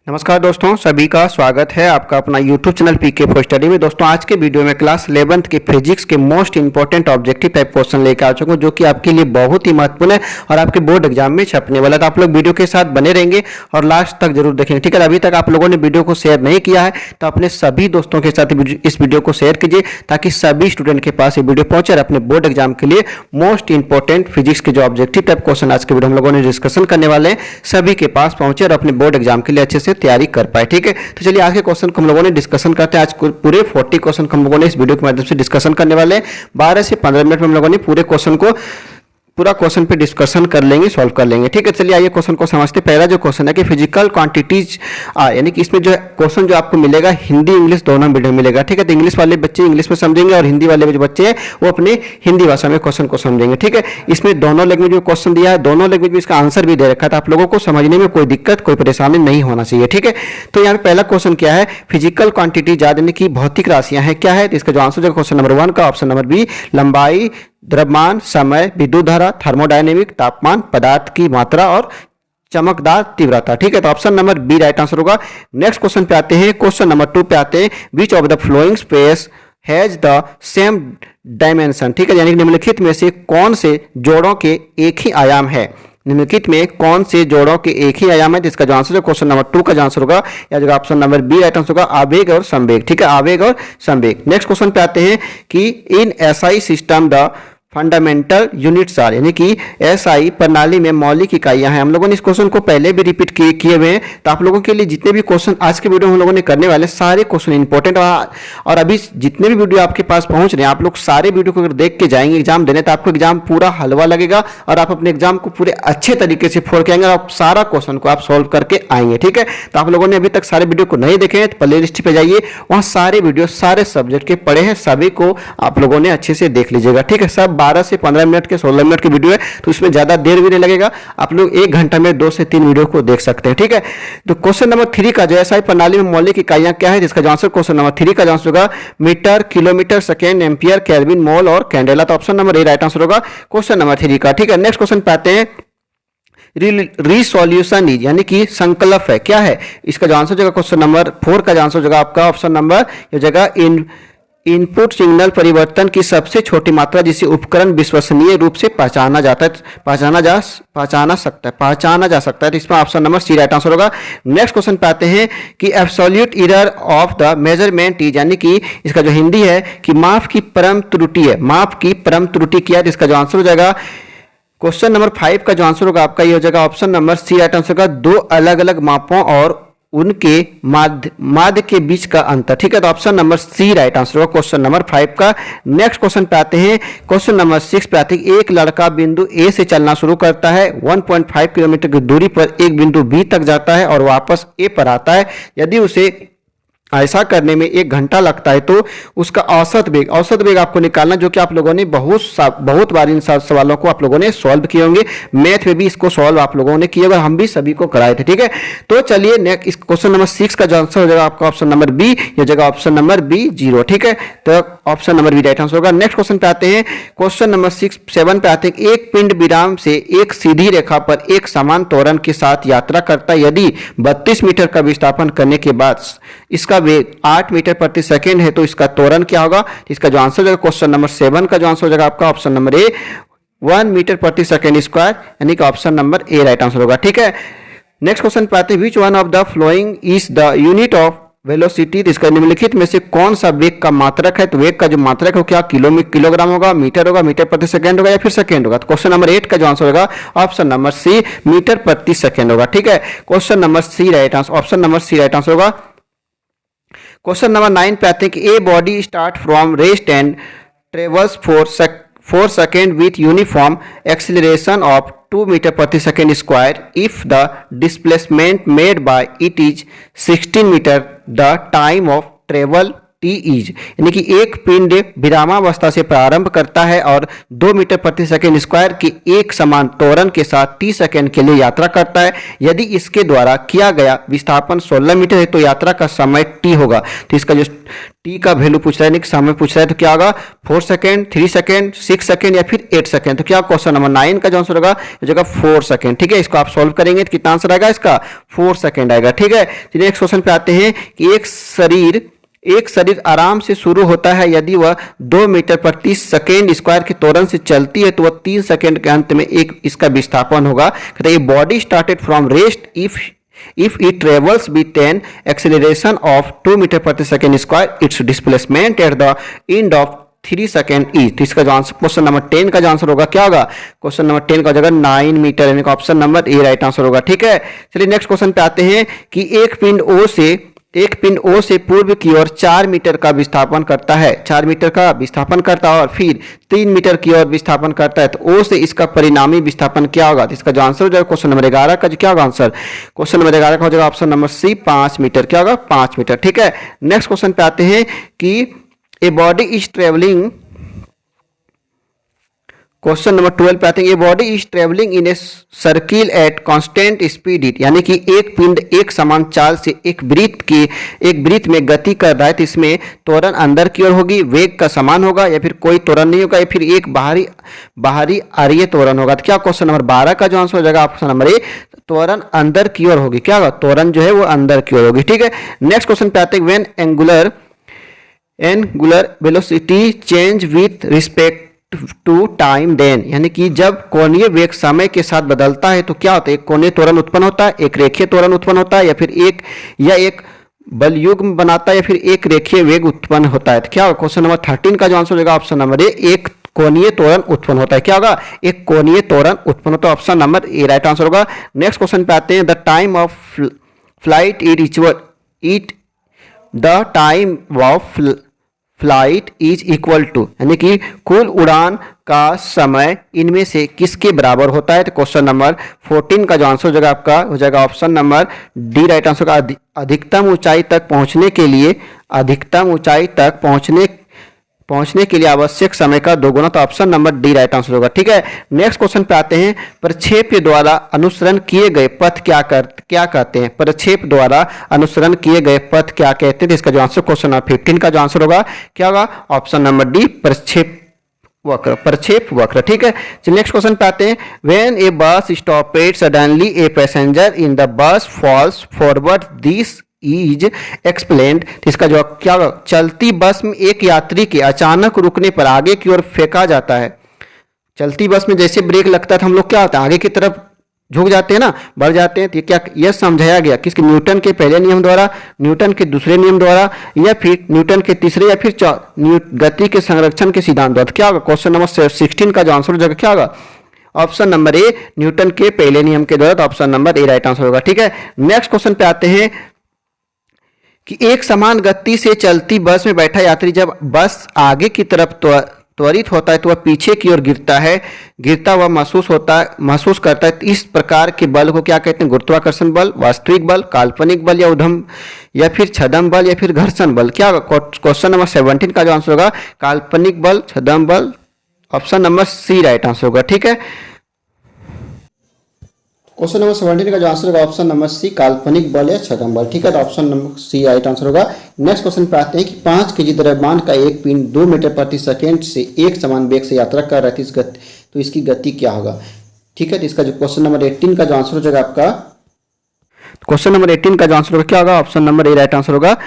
नमस्कार दोस्तों, सभी का स्वागत है आपका अपना YouTube channel PK for study में। दोस्तों आज के वीडियो में क्लास 11th के फिजिक्स के most important objective type question लेकर आ चुका हूं, जो कि आपके लिए बहुत ही महत्वपूर्ण है और आपके बोर्ड एग्जाम में छपने वाला है। तो आप लोग वीडियो के साथ बने रहेंगे और लास्ट तक जरूर देखेंगे, ठीक है। अभी तक आप लोगों ने वीडियो को शेयर नहीं किया है तो अपने सभी दोस्तों के साथ इस वीडियो को शेयर कीजिए, ताकि सभी स्टूडेंट के पास ये वीडियो पहुंचे और अपने बोर्ड एग्जाम के लिए मोस्ट इंपॉर्टेंट फिजिक्स के जो ऑब्जेक्टिव टाइप क्वेश्चन आज के वीडियो हम लोगों ने डिस्कशन करने वाले हैं सभी के पास पहुंचे और अपने बोर्ड एग्जाम के लिए अच्छे से तैयारी कर पाए, ठीक है। तो चलिए आज के क्वेश्चन को हम लोगों ने डिस्कशन करते हैं। आज पूरे 40 क्वेश्चन हम लोगों ने इस वीडियो के माध्यम से डिस्कशन करने वाले हैं। 12 से 15 मिनट में हम लोगों ने पूरे क्वेश्चन को पूरा क्वेश्चन पे डिस्कशन कर लेंगे, सॉल्व कर लेंगे, ठीक है। चलिए आइए क्वेश्चन को समझते। पहला जो क्वेश्चन है कि फिजिकल क्वांटिटीज यानी कि इसमें जो क्वेश्चन जो आपको मिलेगा हिंदी इंग्लिश दोनों मीडियम में मिलेगा, ठीक है। तो इंग्लिश वाले बच्चे इंग्लिश में समझेंगे और हिंदी वाले जो बच्चे हैं वो अपने हिंदी भाषा में क्वेश्चन को समझेंगे, ठीक है। इसमें दोनों लैंग्वेज में क्वेश्चन दिया है, दोनों लैंग्वेज में इसका आंसर भी दे रखा था। आप लोगों को समझने में कोई दिक्कत कोई परेशानी नहीं होना चाहिए, ठीक है। तो यहाँ पे पहला क्वेश्चन क्या है, फिजिकल क्वांटिटी यानी कि भौतिक राशियां हैं क्या है। तो इसका जो आंसर है क्वेश्चन नंबर 1 का ऑप्शन नंबर बी, लंबाई, द्रव्यमान, समय, विद्युत धारा, थर्मोडायनेमिक, तापमान, पदार्थ की मात्रा और चमकदार तीव्रता, ठीक है। तो option number B right answer होगा। नेक्स्ट क्वेश्चन पे आते हैं, क्वेश्चन नंबर 2 पे आते हैं, which of the following space has the same dimension, ठीक है। यानी कि निम्नलिखित में से कौन से जोड़ों के एक ही आयाम है। निम्नलिखित में कौन से जोड़ों के एक ही आयाम है। जिसका जो आंसर है क्वेश्चन नंबर 2 का जो आंसर होगा या जो option number B right answer होगा, आवेग और संवेग, ठीक है। आवेग और संवेग। नेक्स्ट क्वेश्चन पे आते हैं कि in SI system the fundamental units are, यानी कि एसआई प्रणाली में मौलिक इकाइयां हैं। हम लोगों ने इस क्वेश्चन को पहले भी रिपीट किए हुए हैं, तो आप लोगों के लिए जितने भी क्वेश्चन आज के वीडियो में हम लोगों ने करने वाले सारे क्वेश्चन इंपॉर्टेंट और अभी जितने भी वीडियो आपके पास पहुंच रहे हैं, आप लोग सारे वीडियो को अगर देख के जाएंगे एग्जाम देने, तो आपको एग्जाम पूरा हलवा लगेगा और आप अपने एग्जाम को पूरे अच्छे तरीके से फोड़ के आएंगे और आप सारा क्वेश्चन को आप सोल्व करके आएंगे, ठीक है। तो आप लोगों ने अभी तक सारे वीडियो को नहीं देखे हैं तो प्ले लिस्ट पे जाइए, वहां सारे वीडियो सारे सब्जेक्ट के पढ़े हैं, सभी को आप लोगों ने अच्छे से देख लीजिएगा, ठीक है। सब 12 से 15 मिनट के 16 मिनट की वीडियो है, तो इसमें ज्यादा देर भी नहीं लगेगा। आप लोग 1 घंटा में 2 से 3 वीडियो को देख सकते हैं, ठीक है। तो क्वेश्चन नंबर 3 का जो एसआई प्रणाली में मौलिक इकाइयां क्या है, जिसका जो आंसर क्वेश्चन नंबर 3 का जो आंसर होगा metre, kilometre, second, ampere, kelvin, mole और कैंडेला। तो option number A right answer होगा क्वेश्चन नंबर 3 का, ठीक है। नेक्स्ट क्वेश्चन पे आते हैं, रिसोल्यूशन इज यानी कि संकल्प है क्या है। इसका जो आंसर होगा क्वेश्चन नंबर 4 का जो आंसर होगा आपका ऑप्शन नंबर ये जगह इनपुट सिग्नल परिवर्तन की सबसे छोटी मात्रा जिसे उपकरण विश्वसनीय रूप से पहचाना जा सकता है। तो इसमें option number C right answer होगा। नेक्स्ट क्वेश्चन पे आते हैं कि absolute error of the measurement is, यानी कि इसका जो हिंदी है कि माप की परम त्रुटि है, माप की परम त्रुटि क्या है। इसका जो आंसर हो जाएगा क्वेश्चन नंबर 5 का जो आंसर होगा आपका ये हो जाएगा option number C right answer होगा, 2 अलग अलग मापों और उनके माध्य के बीच का अंतर, ठीक है। तो option number C right answer होगा क्वेश्चन नंबर 5 का। नेक्स्ट क्वेश्चन पे आते हैं, क्वेश्चन नंबर 6 पे आते हैं, एक लड़का बिंदु ए से चलना शुरू करता है, 1.5 किलोमीटर की दूरी पर एक बिंदु बी तक जाता है और वापस ए पर आता है। यदि उसे ऐसा करने में 1 घंटा लगता है तो उसका औसत वेग आपको निकालना, जो कि आप लोगों ने बहुत बार इन सवालों को आप लोगों ने सॉल्व किए होंगे। मैथ में भी इसको सॉल्व आप लोगों ने किए होंगे, हम भी सभी को कराए थे, ठीक है। तो चलिए नेक्स्ट इस क्वेश्चन नंबर 6 का जो आंसर हो जाएगा आपका ऑप्शन नंबर बी, ये जगह ऑप्शन नंबर बी 0, ठीक है। तो option number B right answer होगा। नेक्स्ट क्वेश्चन पे आते हैं, क्वेश्चन नंबर 7 पे आते हैं, एक पिंड विराम से एक सीधी रेखा पर एक समान त्वरण के साथ यात्रा करता है। यदि 32 मीटर का विस्थापन करने के बाद इसका वेग 8 मीटर प्रति सेकेंड है तो इसका त्वरण क्या होगा। इसका जो आंसर होगा क्वेश्चन नंबर 7 का जो आंसर हो जाएगा आपका ऑप्शन नंबर ए, 1 मीटर प्रति सेकेंड स्क्वायर, यानी कि option number A right answer होगा, ठीक है। नेक्स्ट क्वेश्चन पे आते हैं, which one of the following is the unit of velocity. इसका निम्नलिखित में से कौन सा वेग का मात्रक है। तो वेग का जो मात्रक है क्या किलोग्राम होगा, मीटर होगा, मीटर प्रति सेकंड होगा या फिर सेकंड होगा। तो क्वेश्चन नंबर 8 का जो आंसर होगा ऑप्शन नंबर सी, मीटर प्रति सेकंड होगा, ठीक है। Question number C right answer, option number C right answer होगा। क्वेश्चन नंबर 9 पे आते हैं कि a body start from rest and travels four second with uniform acceleration of 2 metre प्रति second square if the displacement made by it is 16 metre, the time of travel is, यानी कि एक पिंड विरामावस्था से प्रारंभ करता है और 2 मीटर प्रति सेकेंड स्क्वायर के एक समान त्वरण के साथ t सेकेंड के लिए यात्रा करता है। यदि इसके द्वारा किया गया विस्थापन 16 मीटर है तो यात्रा का समय t होगा। तो इसका जो t का वैल्यू पूछ रहा है, समय पूछ रहा है, तो क्या होगा 4 सेकेंड, 3 सेकेंड, 6 सेकेंड या फिर 8 सेकेंड। तो क्या क्वेश्चन नंबर 9 का जो आंसर होगा इस जगह 4 सेकेंड। ठीक है, इसको आप सॉल्व करेंगे तो कितना आंसर आएगा इसका 4 सेकेंड आएगा। ठीक है, चलिए नेक्स्ट क्वेश्चन पे आते हैं कि एक शरीर आराम से शुरू होता है यदि वह 2 मीटर प्रति सेकेंड स्क्वायर के त्वरण से चलती है तो वह 3 सेकेंड के अंत में एक इसका विस्थापन होगा। कहते हैं body started from rest if it travels with an acceleration of 2 meter प्रति second square its displacement at the end of 3 second is. तो इसका जो आंसर क्वेश्चन नंबर 10 का जो आंसर होगा क्या होगा, क्वेश्चन नंबर 10 का जगह 9 मीटर, यानी option number A right answer होगा। ठीक है, चलिए नेक्स्ट क्वेश्चन पे आते हैं कि एक पिंड O से पूर्व की ओर 4 मीटर का विस्थापन करता है, 4 मीटर का विस्थापन करता है और फिर 3 मीटर की ओर विस्थापन करता है, तो O से इसका परिणामी विस्थापन क्या होगा। तो इसका जो आंसर हो जाएगा क्वेश्चन नंबर 11 का जो क्या होगा आंसर, क्वेश्चन नंबर 11 का हो जाएगा ऑप्शन नंबर सी 5 मीटर। क्या होगा 5 मीटर। ठीक है, नेक्स्ट क्वेश्चन पे आते हैं कि a body is travelling, question number 12 पे आते हैं, ये body is travelling in a circle at constant speed it, यानी कि एक पिंड एक समान चाल से एक वृत्त में गति कर रहा है, तो इसमें त्वरण अंदर की ओर होगी, वेग का समान होगा या फिर कोई त्वरण नहीं होगा या फिर एक बाहरी आरीय त्वरण होगा। तो क्या क्वेश्चन नंबर 12 का जो आंसर हो जाएगा ऑप्शन नंबर ए, त्वरण अंदर की ओर होगी। क्या होगा, त्वरण जो है वो अंदर की ओर होगी। ठीक है, नेक्स्ट क्वेश्चन पे आते हैं when angular velocity change with respect to time then, यानी कि जब कोणीय वेग समय के साथ बदलता है तो क्या होता है, एक कोणीय त्वरण उत्पन्न होता है, एक रेखीय त्वरण उत्पन्न होता है या फिर एक बलयुग्म बनाता है या फिर एक रेखीय वेग उत्पन्न होता है। तो क्या होगा क्वेश्चन नंबर 13 का जो आंसर होगा ऑप्शन नंबर ए, एक कोणीय त्वरण उत्पन्न होता है। क्या होगा, एक कोणीय त्वरण उत्पन्न होता है, option number A right answer होगा। नेक्स्ट क्वेश्चन पे आते हैं the time of flight is equal to, यानी कि कुल उड़ान का समय इनमें से किसके बराबर होता है। तो क्वेश्चन नंबर 14 का जो आंसर हो जाएगा आपका हो जाएगा option number D right answer का। अधिकतम ऊंचाई तक पहुंचने के लिए आवश्यक समय का दोगुना, तो option number D right answer होगा। ठीक है, नेक्स्ट क्वेश्चन पे आते हैं प्रक्षेप द्वारा अनुसरण किए गए पथ क्या कहते हैं, प्रक्षेप द्वारा अनुसरण किए गए पथ क्या कहते हैं। इसका जो आंसर क्वेश्चन नंबर 15 का जो आंसर होगा क्या होगा ऑप्शन नंबर डी प्रक्षेप वक्र। ठीक है, चलिए नेक्स्ट क्वेश्चन पे आते हैं when a bus stopped suddenly a passenger in the bus falls forward this is explained. इसका जवाब क्या होगा, चलती बस में एक यात्री के अचानक रुकने पर आगे की ओर फेंका जाता है। चलती बस में जैसे ब्रेक लगता है तो हम लोग क्या होता है आगे की तरफ झुक जाते हैं ना, बढ़ जाते हैं। तो क्या यह समझाया गया किसके, न्यूटन के पहले नियम द्वारा, न्यूटन के दूसरे नियम द्वारा या फिर न्यूटन के तीसरे या फिर गति के संरक्षण के सिद्धांत द्वारा। क्या होगा क्वेश्चन नंबर 16 का जो आंसर हो जाएगा क्या होगा ऑप्शन नंबर ए, न्यूटन के पहले नियम के द्वारा, तो option number A right answer होगा। ठीक है, नेक्स्ट क्वेश्चन पे आते हैं कि एक समान गति से चलती बस में बैठा यात्री जब बस आगे की तरफ त्वरित होता है तो वह पीछे की ओर गिरता हुआ महसूस करता है। इस प्रकार के बल को क्या कहते हैं, गुरुत्वाकर्षण बल, वास्तविक बल, काल्पनिक बल या फिर छद्म बल या फिर घर्षण बल। क्या होगा क्वेश्चन नंबर 17 का जो आंसर होगा काल्पनिक बल, छद्म बल, option number C right answer होगा। ठीक है, क्वेश्चन नंबर 17 का जो आंसर होगा ऑप्शन नंबर सी काल्पनिक बल या छद्म बल। ठीक है, तो option number C right answer होगा। नेक्स्ट क्वेश्चन पे आते हैं कि 5 केजी द्रव्यमान का एक पिंड 2 मीटर प्रति सेकेंड से एक समान वेग से यात्रा कर रहा है, तो इसकी गति क्या होगा। ठीक है, तो इसका जो क्वेश्चन नंबर 18 का जो आंसर हो जाएगा आपका, क्वेश्चन नंबर 18 का जो आंसर होगा क्या होगा option number A right answer होगा।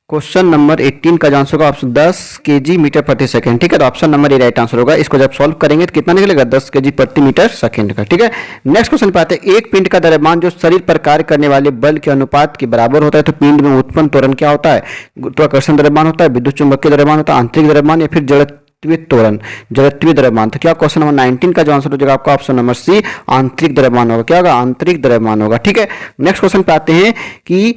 क्वेश्चन नंबर 18 का जो आंसर होगा ऑप्शन 10 केजी मीटर प्रति सेकंड। ठीक है, तो option number A right answer होगा। इसको जब सॉल्व करेंगे तो कितना निकलेगा 10 केजी प्रति मीटर सेकंड का। ठीक है, नेक्स्ट क्वेश्चन पे आते हैं एक पिंड का द्रव्यमान जो शरीर पर कार्य करने वाले बल के अनुपात के बराबर होता है, तो पिंड में उत्पन्न त्वरण क्या होता है, गुरुत्वाकर्षण द्रव्यमान होता है, विद्युत चुंबकीय द्रव्यमान होता है, आंतरिक द्रव्यमान या फिर जड़त्वीय द्रव्यमान। तो क्या क्वेश्चन नंबर 19 का जो आंसर हो जाएगा आपका ऑप्शन नंबर सी आंतरिक द्रव्यमान होगा। क्या होगा आंतरिक द्रव्यमान होगा। ठीक है, नेक्स्ट क्वेश्चन पे आते हैं कि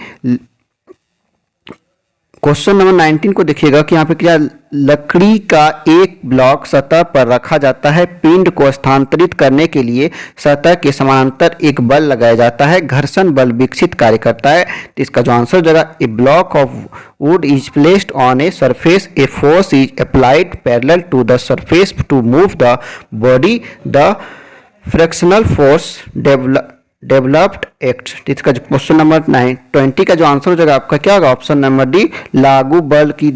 क्वेश्चन नंबर 19 को देखिएगा कि यहाँ पे क्या लकड़ी का एक ब्लॉक सतह पर रखा जाता है। पिंड को स्थानांतरित करने के लिए सतह के समानांतर एक बल लगाया जाता है। घर्षण बल विकसित कार्य करता है। तो इसका जो आंसर हो जाएगा, a block of wood is placed on a surface, a force is applied parallel to the surface to move the body, the frictional force developed act. इसका जो क्वेश्चन नंबर 20 का जो आंसर हो जाएगा आपका क्या होगा, ऑप्शन नंबर डी, लागू बल की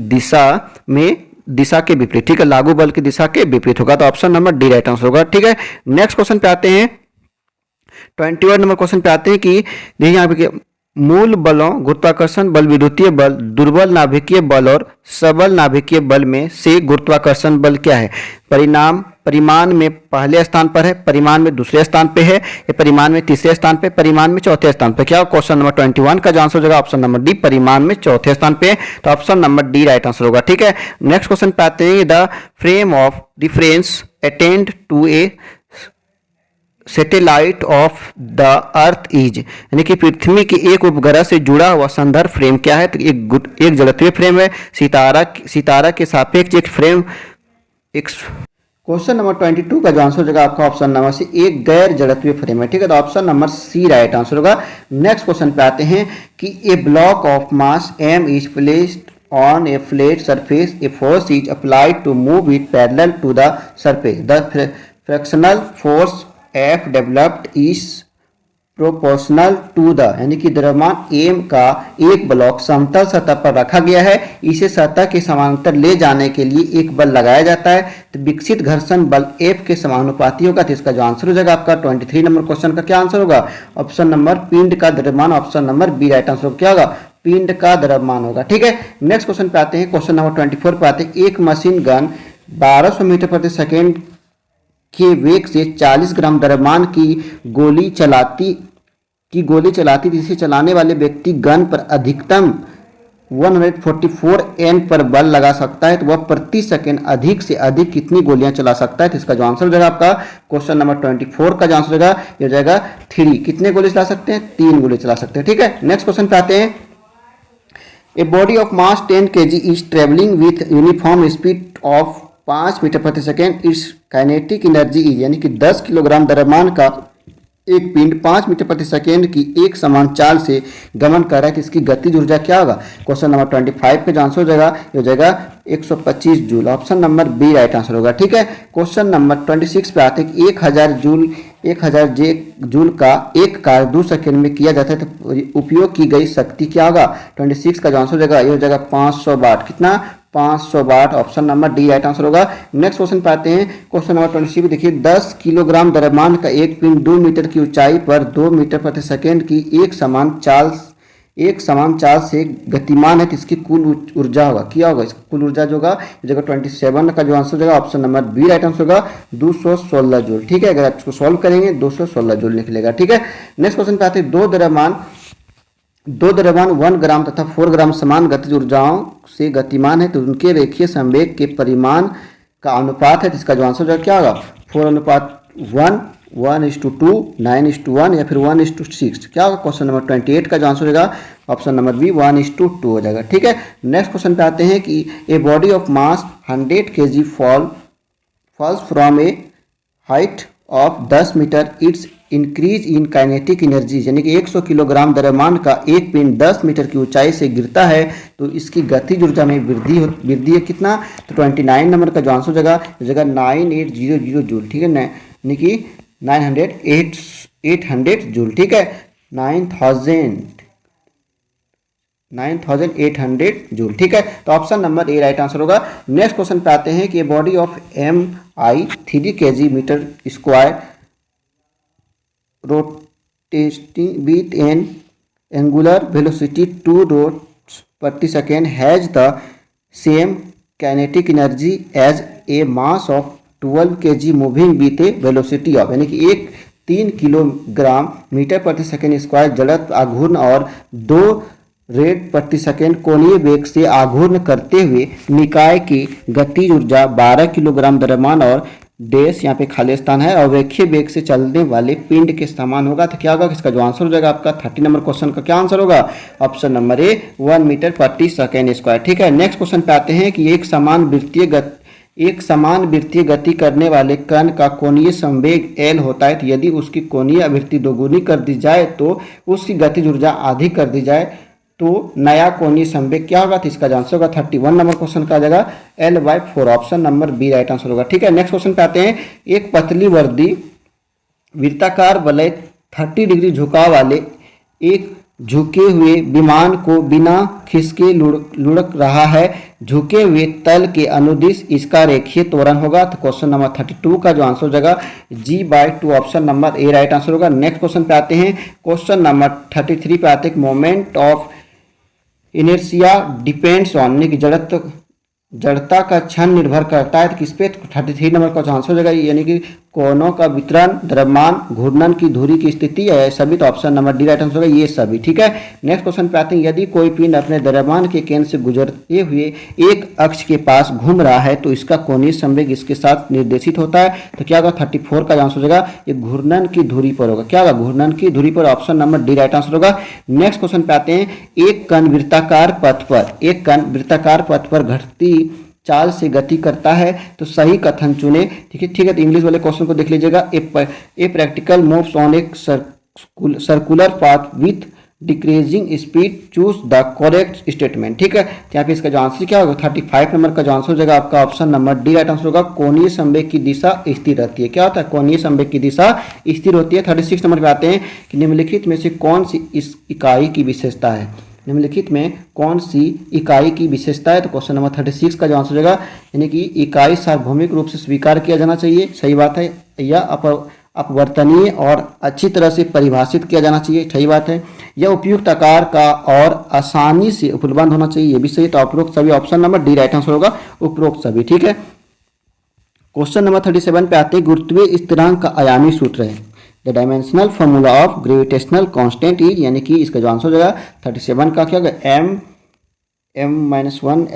दिशा के विपरीत। ठीक है, लागू बल की दिशा के विपरीत होगा, तो option number D right answer होगा। ठीक है, नेक्स्ट क्वेश्चन पे आते हैं। 21 नंबर क्वेश्चन पे आते हैं कि देखिए यहाँ पे मूल बलों गुरुत्वाकर्षण बल, विद्युतीय बल, दुर्बल नाभिकीय बल और सबल नाभिकीय बल में से गुरुत्वाकर्षण बल क्या है। परिमाण में पहले स्थान पर है, परिमाण में दूसरे स्थान पे है, या परिमाण में तीसरे स्थान पे, परिमाण में चौथे स्थान पे। क्या क्वेश्चन नंबर 21 का जो आंसर होगा ऑप्शन नंबर डी, परिमाण में चौथे स्थान पे, तो option number D right answer होगा। ठीक है, नेक्स्ट क्वेश्चन पे आते हैं। The frame of reference attend to a satellite of the earth is, यानी कि पृथ्वी के एक उपग्रह से जुड़ा हुआ संदर्भ फ्रेम क्या है। तो एक जड़त्वीय फ्रेम है। सितारा के सापेक्ष एक फ्रेम। क्वेश्चन नंबर 22 का जो आंसर हो जाएगा आपका ऑप्शन नंबर सी, एक गैर जड़त्वीय फ्रेम है। ठीक है, तो option number C right answer होगा। नेक्स्ट क्वेश्चन पे आते हैं कि a block of mass m is placed on a flat surface, a force is applied to move it parallel to the surface, the frictional force F developed is proportional to the, यानी कि द्रव्यमान m का एक block समतल सतह पर रखा गया है। इसे सतह के समानांतर ले जाने के लिए एक बल लगाया जाता है। तो विकसित घर्षण बल F के समानुपाती होगा। तो इसका जो आंसर हो जाएगा आपका 23 नंबर क्वेश्चन का क्या आंसर होगा, ऑप्शन नंबर पिंड का द्रव्यमान, option number B right answer क्या होगा, पिंड का द्रव्यमान होगा। ठीक है, नेक्स्ट क्वेश्चन पे आते हैं। क्वेश्चन नंबर 24 पे आते हैं। एक मशीन गन 1200 मीटर प्रति सेकेंड के वेग से 40 ग्राम द्रव्यमान की गोली चलाती जिसे चलाने वाले व्यक्ति गन पर अधिकतम 144 N पर बल लगा सकता है, तो वह प्रति सेकेंड अधिक से अधिक कितनी गोलियां चला सकता है। तो इसका जो आंसर हो जाएगा आपका क्वेश्चन नंबर 24 का जो आंसर हो जाएगा ये हो जाएगा 3। कितने गोली चला सकते हैं, 3 गोली चला सकते हैं। ठीक है, नेक्स्ट क्वेश्चन पे आते हैं। A body of mass 10 kg is travelling with uniform speed of 5 metre प्रति second. Its kinetic energy is, यानी कि 10 किलोग्राम द्रव्यमान का एक पिंड 5 मीटर प्रति सेकेंड की एक समान चाल से गमन कर रहा है, कि इसकी गतिज ऊर्जा क्या होगा। क्वेश्चन नंबर 25 पे जो आंसर हो जाएगा ये हो जाएगा 125 joule, option number B right answer होगा। ठीक है, क्वेश्चन नंबर 26 पे आते हैं कि 1000 जूल का एक कार्य 2 सेकेंड में किया जाता है, तो उपयोग की गई शक्ति क्या होगा। 26 का जो आंसर हो जाएगा ये हो जाएगा 500 वाट। कितना, 500 watt, option number D right answer होगा। नेक्स्ट क्वेश्चन पे आते हैं। क्वेश्चन नंबर 26 देखिए, 10 किलोग्राम द्रव्यमान का एक पिंड 2 मीटर की ऊंचाई पर 2 मीटर प्रति सेकेंड की एक समान चाल से गतिमान है, तो इसकी कुल ऊर्जा होगा क्या होगा, इसकी कुल ऊर्जा जो होगा जगह 27 का जो आंसर होगा option number B right answer होगा 216 जूल। ठीक है, अगर आप इसको सॉल्व करेंगे 216 जूल निकलेगा। ठीक है, नेक्स्ट क्वेश्चन पे आते हैं। दो द्रव्यमान 1 ग्राम तथा 4 ग्राम समान गतिज ऊर्जाओं से गतिमान है, तो उनके रेखीय संवेग के परिमाण का अनुपात है। तो इसका जो आंसर जो क्या होगा, 4:1, 1:2, 9:1 या फिर 1:6। क्या होगा, क्वेश्चन नंबर 28 का जो आंसर होगा ऑप्शन नंबर बी 1:2 हो जाएगा। ठीक है, नेक्स्ट क्वेश्चन पे आते हैं कि a body of mass 100 kg falls from a height of 10 metre, its increase in kinetic energy, यानी कि 100 किलोग्राम द्रव्यमान का एक पिंड 10 मीटर की ऊंचाई से गिरता है, तो इसकी गतिज ऊर्जा में वृद्धि है कितना। तो 29 नंबर का जो आंसर हो जाएगा 9800 जूल। ठीक है, यानी कि 800 जूल। ठीक है, 9800 जूल। ठीक है, तो option number A right answer होगा। नेक्स्ट क्वेश्चन पे आते हैं कि body of MI 3 kg metre square rotating with an angular velocity 2 rods प्रति second has the same kinetic energy as a mass of 12 kg moving with a velocity of, यानी कि 3 kilogram metre प्रति second square जड़त्व आघूर्ण और 2 red प्रति second कोणीय वेग से आघूर्ण करते हुए निकाय की गतिज ऊर्जा 12 किलोग्राम द्रव्यमान और डैश यहाँ पे खाली स्थान है और रेखीय वेग से चलने वाले पिंड के समान होगा। तो क्या होगा, इसका जो आंसर हो जाएगा आपका 30 नंबर क्वेश्चन का क्या आंसर होगा, ऑप्शन नंबर ए 1 मीटर प्रति सेकेंड स्क्वायर। ठीक है, नेक्स्ट क्वेश्चन पे आते हैं कि एक समान वृत्तीय गति करने वाले कण का कोणीय संवेग L होता है। तो यदि उसकी कोणीय आवृत्ति दोगुनी कर दी जाए तो उसकी गतिज ऊर्जा आधी कर दी जाए तो नया कोणीय संवेग क्या होगा। तो इसका आंसर होगा 31 नंबर क्वेश्चन का जगह L/4, option number B right answer होगा। ठीक है, नेक्स्ट क्वेश्चन पे आते हैं। एक पतली वर्दी वृत्ताकार वलय 30 डिग्री झुकाव वाले एक झुके हुए विमान को बिना खिसके लुढ़क रहा है। झुके हुए तल के अनुदिश इसका रेखीय त्वरण होगा। तो क्वेश्चन नंबर 32 का जो आंसर हो जाएगा G/2, option number A right answer होगा। नेक्स्ट क्वेश्चन पे आते हैं। क्वेश्चन नंबर 33 पे आते हैं। Moment of inertia depends on, यानी कि जड़ता का क्षण निर्भर करता है। तो किस पे, 33 नंबर का आंसर हो जाएगा, यानी कि कोणों का वितरण, द्रव्यमान, घूर्णन की धुरी की स्थिति है सभी। तो option number D right answer होगा ये सभी। ठीक है, नेक्स्ट क्वेश्चन पे आते हैं। यदि कोई पिंड अपने द्रव्यमान के केंद्र से गुजरते हुए एक अक्ष के पास घूम रहा है तो इसका कोणीय संवेग इसके साथ निर्देशित होता है। तो क्या होगा, 34 का आंसर हो जाएगा ये घूर्णन की धुरी पर होगा। क्या होगा, घूर्णन की धुरी पर, option number D right answer होगा। नेक्स्ट क्वेश्चन पे आते हैं। एक कण वृत्ताकार पथ पर घटती चाल से गति करता है तो सही कथन चुने। ठीक है, तो इंग्लिश वाले क्वेश्चन को देख लीजिएगा। ए प्रैक्टिकल मूव्स ऑन एक circular path with decreasing speed, choose the correct statement. ठीक है, तो यहाँ पे इसका जो आंसर क्या होगा, 35 नंबर का जो आंसर हो जाएगा आपका option number D right answer होगा। कोणीय संवेग की दिशा स्थिर रहती है। क्या होता है, कोणीय संवेग की दिशा स्थिर होती है। 36 नंबर पे आते हैं कि निम्नलिखित में से कौन सी इस इकाई की विशेषता है। निम्नलिखित में कौन सी इकाई की विशेषता है। तो क्वेश्चन नंबर 36 का जो आंसर हो जाएगा, यानी कि इकाई सार्वभौमिक रूप से स्वीकार किया जाना चाहिए, सही बात है, या अपवर्तनीय और अच्छी तरह से परिभाषित किया जाना चाहिए, सही बात है, यह उपयुक्त आकार का और आसानी से उपलब्ध होना चाहिए, ये भी सही। तो उपरोक्त सभी, option number D right answer होगा, उपरोक्त सभी। ठीक है, क्वेश्चन नंबर 37 पे आते हैं। गुरुत्वीय स्थिरांक का आयामी सूत्र है। The dimensional formula of gravitational constant is, यानी कि इसका जो आंसर हो जाएगा 37 का क्या होगा, m-1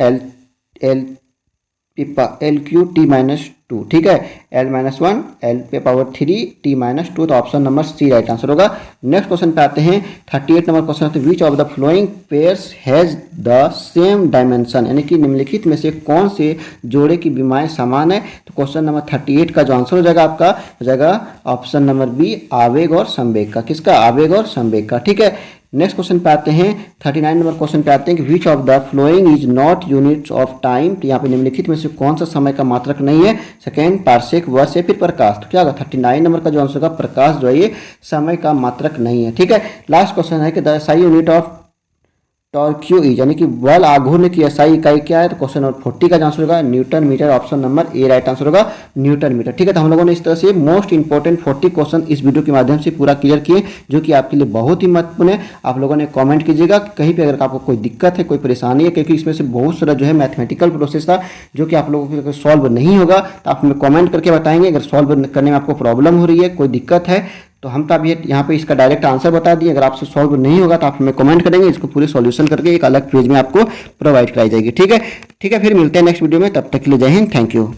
ठीक है, l-1 l पे पावर 3 t-2, तो option number C right answer होगा। नेक्स्ट क्वेश्चन पे आते हैं। 38 नंबर क्वेश्चन है। Which of the following pairs has the same dimension, यानी कि निम्नलिखित में से कौन से जोड़े की विमाएं समान है। तो क्वेश्चन नंबर 38 का जो आंसर हो जाएगा आपका हो जाएगा ऑप्शन नंबर बी, आवेग और संवेग का। किसका, आवेग और संवेग का। ठीक है, नेक्स्ट क्वेश्चन पे आते हैं। 39 नंबर क्वेश्चन पे आते हैं कि विच of the following is not units of time. तो यहाँ पे निम्नलिखित में से कौन सा समय का मात्रक नहीं है, सेकेंड, पार्सेक, वर्ष या फिर प्रकाश। तो क्या होगा, 39 नंबर का जो आंसर होगा प्रकाश जो है ये समय का मात्रक नहीं है। ठीक है, लास्ट क्वेश्चन है कि the SI unit of torque is, यानी कि बल आघूर्ण की SI इकाई क्या है। तो क्वेश्चन नंबर 40 का आंसर होगा newton metre, option number A right answer होगा न्यूटन मीटर। ठीक है, तो हम लोगों ने इस तरह से मोस्ट इंपॉर्टेंट 40 क्वेश्चन इस वीडियो के माध्यम से पूरा क्लियर किए, जो कि आपके लिए बहुत ही महत्वपूर्ण है। आप लोगों ने कमेंट कीजिएगा कहीं पे अगर आपको कोई दिक्कत है, कोई परेशानी है, क्योंकि इसमें से बहुत सारा जो है मैथमेटिकल प्रोसेस था जो कि आप लोगों को सॉल्व नहीं होगा, तो आप हमें कमेंट करके बताएंगे। अगर सॉल्व करने में आपको प्रॉब्लम हो रही है, कोई दिक्कत है, तो हम तो अभी यहाँ पे इसका डायरेक्ट आंसर बता दिए। अगर आपसे सॉल्व नहीं होगा तो आप हमें कमेंट करेंगे, इसको पूरे सॉल्यूशन करके एक अलग पेज में आपको प्रोवाइड कराई जाएगी। ठीक है, फिर मिलते हैं नेक्स्ट वीडियो में, तब तक के लिए जय हिंद, थैंक यू।